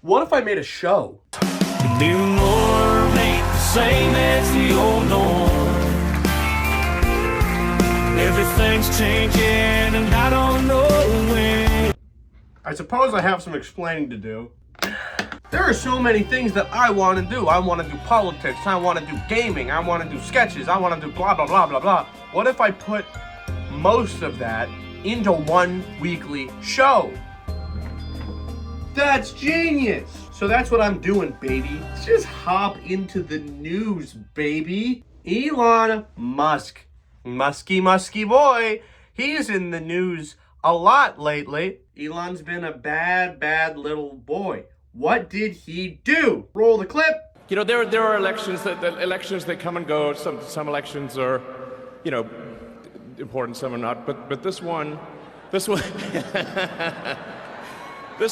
What if I made a show? The new norm ain't the same as the old norm. Everything's changing and I don't know when. I suppose I have some explaining to do. There are so many things that I want to do. I want to do politics, I want to do gaming, I want to do sketches, I want to do blah, blah, blah, blah, blah. What if I put most of that into one weekly show? That's genius! So that's what I'm doing, baby. Let's just hop into the news, baby. Elon Musk. Musky boy. He's in the news a lot lately. Elon's been a bad little boy. What did he do? Roll the clip. You know, there are elections that come and go. Some elections are, you know, important, some are not. But this one, this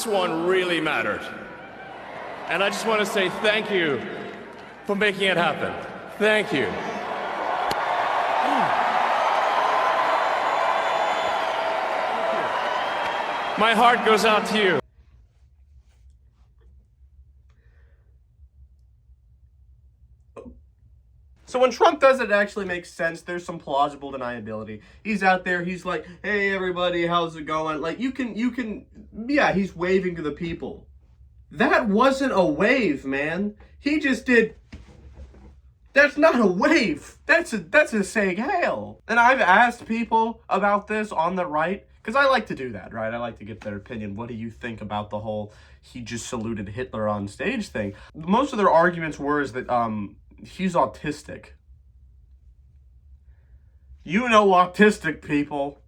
one really mattered. And I just want to say thank you for making it happen. Thank you. My heart goes out to you. So when Trump does it, it actually makes sense. There's some plausible deniability. He's out there, he's like, hey everybody, how's it going? Like you can, yeah, he's waving to the people. That wasn't a wave, man. He just did, that's not a wave. That's a saying hail. And I've asked people about this on the right, because I like to do that, right? I like to get their opinion. What do you think about the whole, he just saluted Hitler on stage thing? Most of their arguments were is that, he's autistic. You know autistic people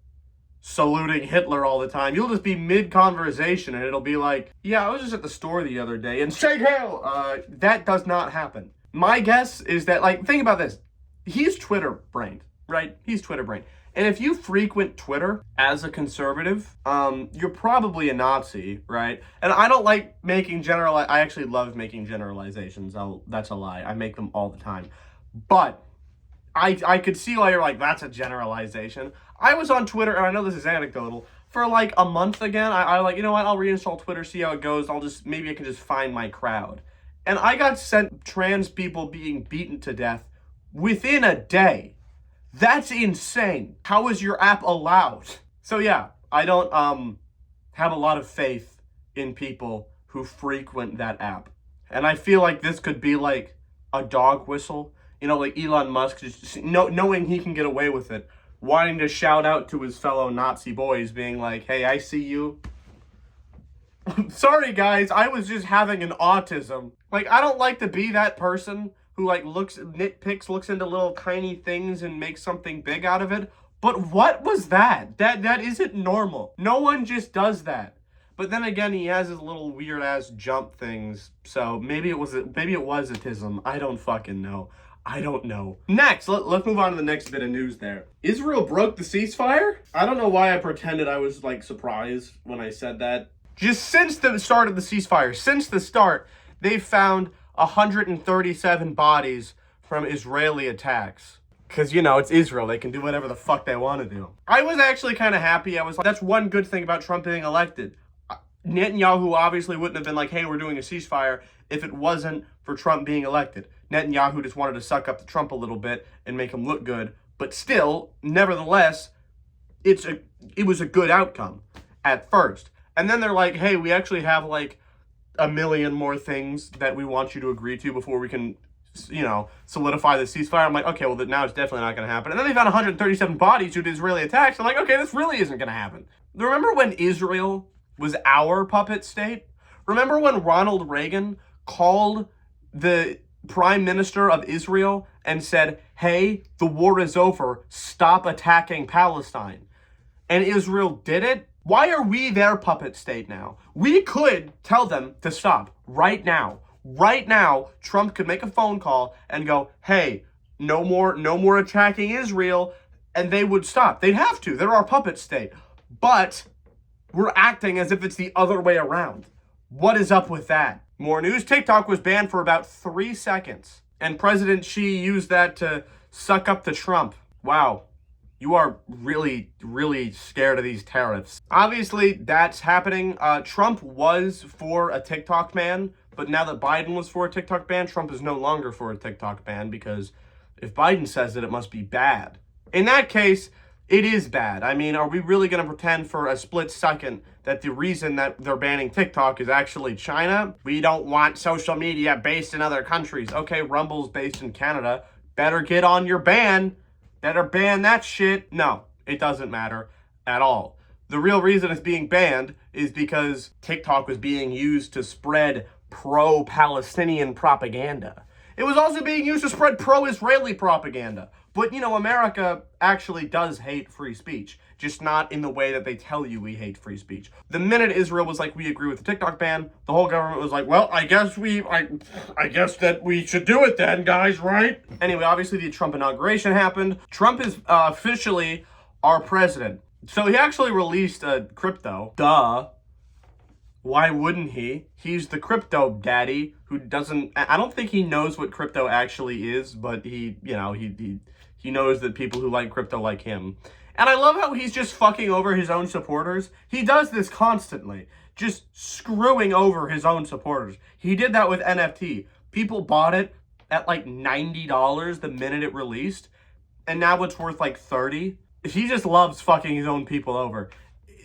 saluting Hitler all the time. You'll just be mid-conversation and it'll be like, yeah, I was just at the store the other day and shake hail! That does not happen. My guess is that, like, think about this. He's Twitter-brained, right? He's Twitter-brained. And if you frequent Twitter as a conservative, you're probably a Nazi, right? And I don't like making I actually love making generalizations. That's a lie. I make them all the time. But I could see why you're like, that's a generalization. I was on Twitter, and I know this is anecdotal, for like a month again. I like, you know what, I'll reinstall Twitter, see how it goes. Maybe I can just find my crowd. And I got sent trans people being beaten to death within a day. That's insane. How is your app allowed? So yeah, I don't have a lot of faith in people who frequent that app. And I feel like this could be like a dog whistle. You know, like Elon Musk, just knowing he can get away with it, wanting to shout out to his fellow Nazi boys, being like, hey, I see you. Sorry guys, I was just having an autism. Like, I don't like to be that person who like nitpicks, looks into little tiny things and makes something big out of it. But what was that? That isn't normal. No one just does that. But then again, he has his little weird ass jump things. So maybe it was autism. I don't fucking know. I don't know. Next, let's move on to the next bit of news there. Israel broke the ceasefire? I don't know why I pretended I was like surprised when I said that. Just since the start of the ceasefire, since the start, they've found 137 bodies from Israeli attacks. Because, you know, it's Israel. They can do whatever the fuck they want to do. I was actually kind of happy. I was like, that's one good thing about Trump being elected. Netanyahu obviously wouldn't have been like, hey, we're doing a ceasefire if it wasn't for Trump being elected. Netanyahu just wanted to suck up to Trump a little bit and make him look good. But still, nevertheless, it was a good outcome at first. And then they're like, hey, we actually have like a million more things that we want you to agree to before we can, you know, solidify the ceasefire. I'm like, okay, well, now it's definitely not going to happen. And then they found 137 bodies due to Israeli attacks. I'm like, okay, this really isn't going to happen. Remember when Israel was our puppet state? Remember when Ronald Reagan called the prime minister of Israel and said, hey, the war is over, stop attacking Palestine? And Israel did it? Why are we their puppet state now? We could tell them to stop right now. Right now, Trump could make a phone call and go, hey, no more attacking Israel, and they would stop. They'd have to. They're our puppet state. But we're acting as if it's the other way around. What is up with that? More news. TikTok was banned for about 3 seconds, and President Xi used that to suck up to Trump. Wow. You are really, really scared of these tariffs. Obviously, that's happening. Trump was for a TikTok ban, but now that Biden was for a TikTok ban, Trump is no longer for a TikTok ban, because if Biden says it, it must be bad. In that case, it is bad. I mean, are we really going to pretend for a split second that the reason that they're banning TikTok is actually China? We don't want social media based in other countries. Okay, Rumble's based in Canada. Better get on your ban. Better ban that shit. No, it doesn't matter at all. The real reason it's being banned is because TikTok was being used to spread pro-Palestinian propaganda. It was also being used to spread pro-Israeli propaganda. But, you know, America actually does hate free speech, just not in the way that they tell you we hate free speech. The minute Israel was like, we agree with the TikTok ban, the whole government was like, well, I guess that we should do it then, guys, right? Anyway, obviously the Trump inauguration happened. Trump is officially our president. So he actually released a crypto. Duh. Why wouldn't he? He's the crypto daddy who doesn't... I don't think he knows what crypto actually is, but he knows that people who like crypto like him. And I love how he's just fucking over his own supporters. He does this constantly, just screwing over his own supporters. He did that with NFT. People bought it at like $90 the minute it released, and now it's worth like $30. He just loves fucking his own people over.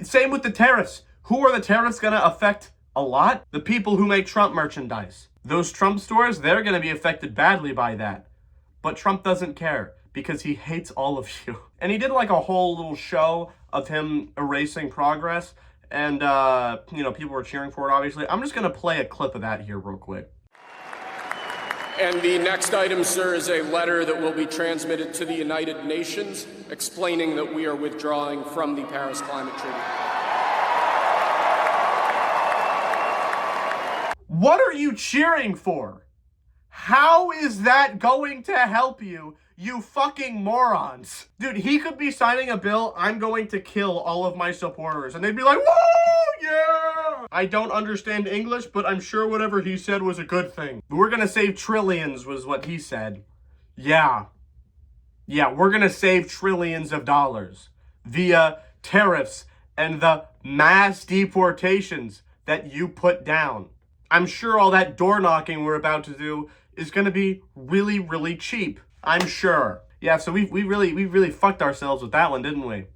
Same with the tariffs. Who are the tariffs going to affect a lot? The people who make Trump merchandise. Those Trump stores, they're going to be affected badly by that. But Trump doesn't care, because he hates all of you. And he did like a whole little show of him erasing progress. And, people were cheering for it, obviously. I'm just going to play a clip of that here real quick. And the next item, sir, is a letter that will be transmitted to the United Nations explaining that we are withdrawing from the Paris Climate Treaty. What are you cheering for? How is that going to help you, you fucking morons? Dude, he could be signing a bill, I'm going to kill all of my supporters, and they'd be like, whoa, yeah! I don't understand English, but I'm sure whatever he said was a good thing. We're gonna save trillions, was what he said. Yeah, we're gonna save trillions of dollars via tariffs and the mass deportations that you put down. I'm sure all that door knocking we're about to do is going to be really, really cheap. I'm sure. Yeah, so we really fucked ourselves with that one, didn't we?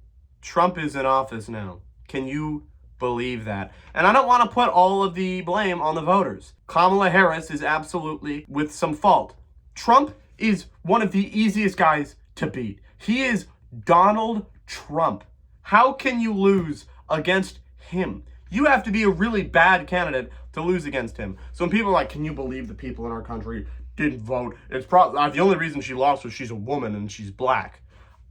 Trump is in office now. Can you believe that? And I don't want to put all of the blame on the voters. Kamala Harris is absolutely with some fault. Trump is one of the easiest guys to beat. He is Donald Trump. How can you lose against him? You have to be a really bad candidate to lose against him. So when people are like, can you believe the people in our country didn't vote? It's probably the only reason she lost was she's a woman and she's black.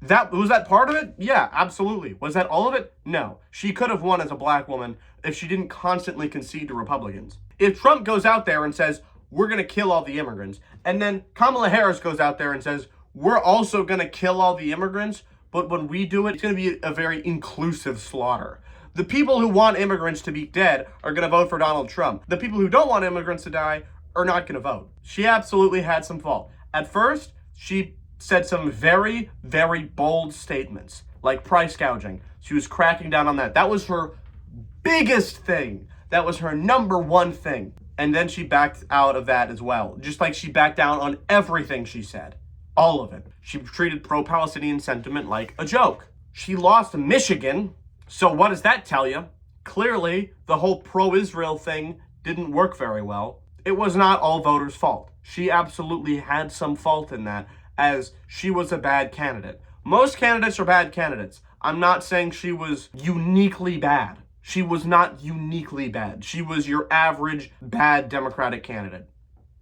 Was that part of it? Yeah, absolutely. Was that all of it? No. She could have won as a black woman if she didn't constantly concede to Republicans. If Trump goes out there and says, we're going to kill all the immigrants, and then Kamala Harris goes out there and says, we're also going to kill all the immigrants, but when we do it, it's going to be a very inclusive slaughter. The people who want immigrants to be dead are going to vote for Donald Trump. The people who don't want immigrants to die are not going to vote. She absolutely had some fault. At first, she said some very, very bold statements, like price gouging. She was cracking down on that. That was her biggest thing. That was her number one thing. And then she backed out of that as well. Just like she backed down on everything she said. All of it. She treated pro-Palestinian sentiment like a joke. She lost Michigan. So what does that tell you? Clearly, the whole pro-Israel thing didn't work very well. It was not all voters' fault. She absolutely had some fault in that, as she was a bad candidate. Most candidates are bad candidates. I'm not saying she was uniquely bad. She was not uniquely bad. She was your average bad Democratic candidate,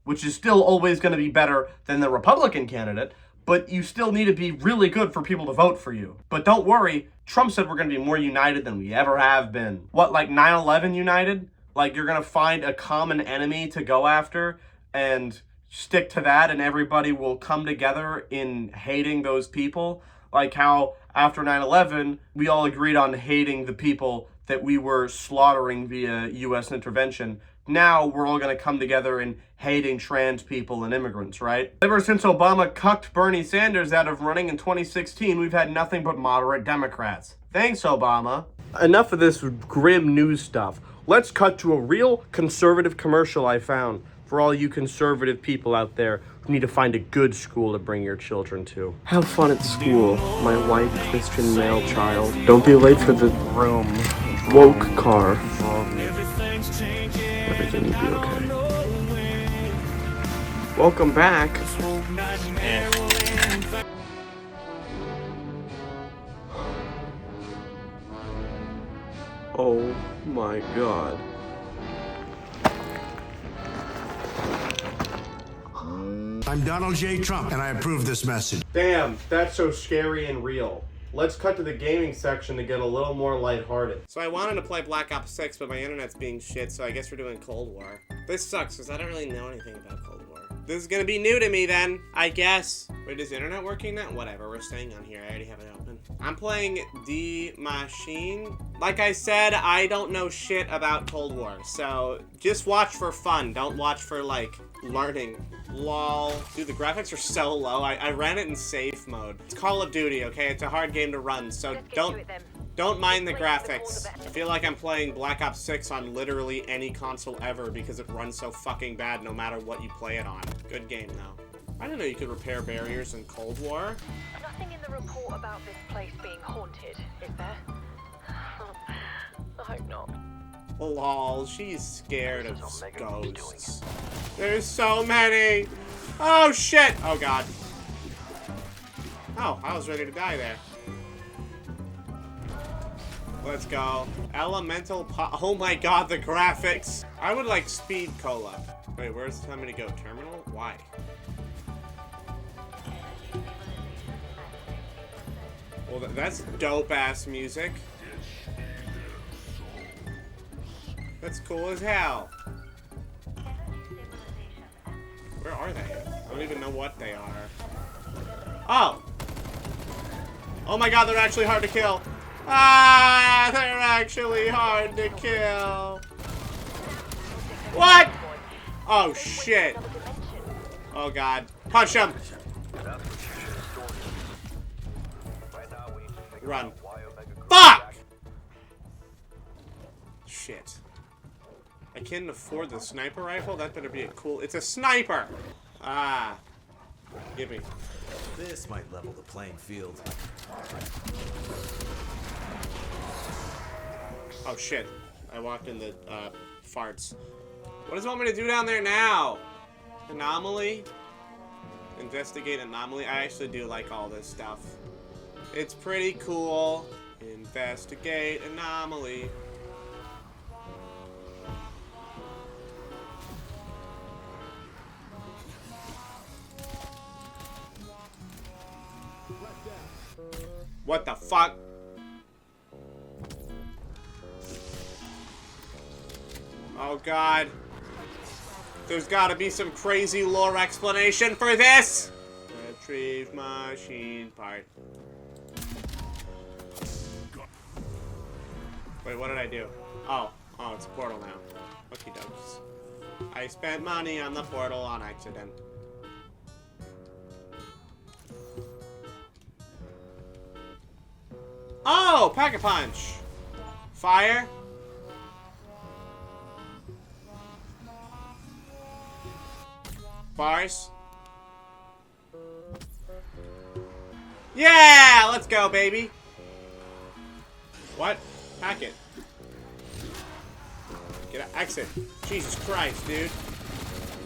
which is still always going to be better than the Republican candidate, but you still need to be really good for people to vote for you. But don't worry, Trump said we're going to be more united than we ever have been. What, like 9/11 united? Like you're going to find a common enemy to go after and stick to that, and everybody will come together in hating those people? Like how after 9/11, we all agreed on hating the people that we were slaughtering via U.S. intervention now we're all gonna come together in hating trans people and immigrants, right? Ever since Obama cucked Bernie Sanders out of running in 2016, we've had nothing but moderate Democrats. Thanks, Obama. Enough of this grim news stuff. Let's cut to a real conservative commercial I found for all you conservative people out there who need to find a good school to bring your children to. Have fun at school, my white Christian male child. Don't be late for the woke car. Everything will be okay. Welcome back. Oh my god. I'm Donald J. Trump, and I approve this message. Damn, that's so scary and real. Let's cut to the gaming section to get a little more lighthearted. So I wanted to play Black Ops 6, but my internet's being shit, so I guess we're doing Cold War. This sucks, because I don't really know anything about Cold War. This is gonna be new to me then, I guess. Wait, is the internet working now? Whatever, we're staying on here. I already have it open. I'm playing The Machine. Like I said, I don't know shit about Cold War, so just watch for fun. Don't watch for, like, learning. Lol. Dude, the graphics are so low. I ran it in safe mode. It's Call of Duty, okay? It's a hard game to run, so don't mind the graphics. I feel like I'm playing Black Ops 6 on literally any console ever because it runs so fucking bad no matter what you play it on. Good game, though. I didn't know you could repair barriers in Cold War. Nothing in the report about this place being haunted, is there? I hope not. Lol, she's scared of ghosts. There's so many! Oh shit! Oh god. Oh, I was ready to die there. Let's go. Elemental oh my god, the graphics! I would like speed cola. Wait, where's the time to go? Terminal? Why? Well, that's dope-ass music. That's cool as hell. Where are they? I don't even know what they are. Oh! Oh my god, they're actually hard to kill. Ah, they're actually hard to kill. What? Oh shit. Oh god. Punch him! Run. Fuck! Shit. I can't afford the sniper rifle? That better be a cool... It's a sniper! Ah. Give me. This might level the playing field. Oh shit. I walked in the, farts. What does it want me to do down there now? Anomaly? Investigate anomaly? I actually do like all this stuff. It's pretty cool. Investigate anomaly. What the fuck? Oh god. There's gotta be some crazy lore explanation for this! Retrieve machine part. Wait, what did I do? Oh, it's a portal now. Okie dokes. I spent money on the portal on accident. Oh, Pack-a-Punch! Fire? Bars? Yeah! Let's go, baby! What? Pack it. Get out. Exit. Jesus Christ, dude.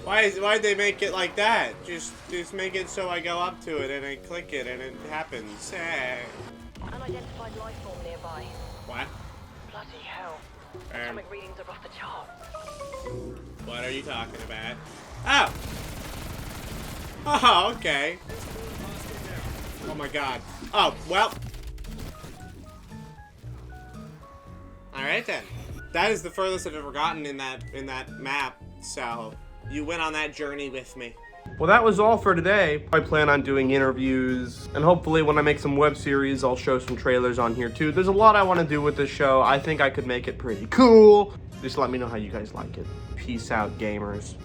Why'd they make it like that? Just make it so I go up to it and I click it and it happens. Unidentified life form nearby. What? Bloody hell. Atomic readings are off the chart. What are you talking about? Oh! Oh, okay. Oh my god. Oh, well. Alright then. That is the furthest I've ever gotten in that map, so you went on that journey with me. Well, that was all for today. I plan on doing interviews, and hopefully when I make some web series, I'll show some trailers on here too. There's a lot I want to do with this show. I think I could make it pretty cool. Just let me know how you guys like it. Peace out, gamers.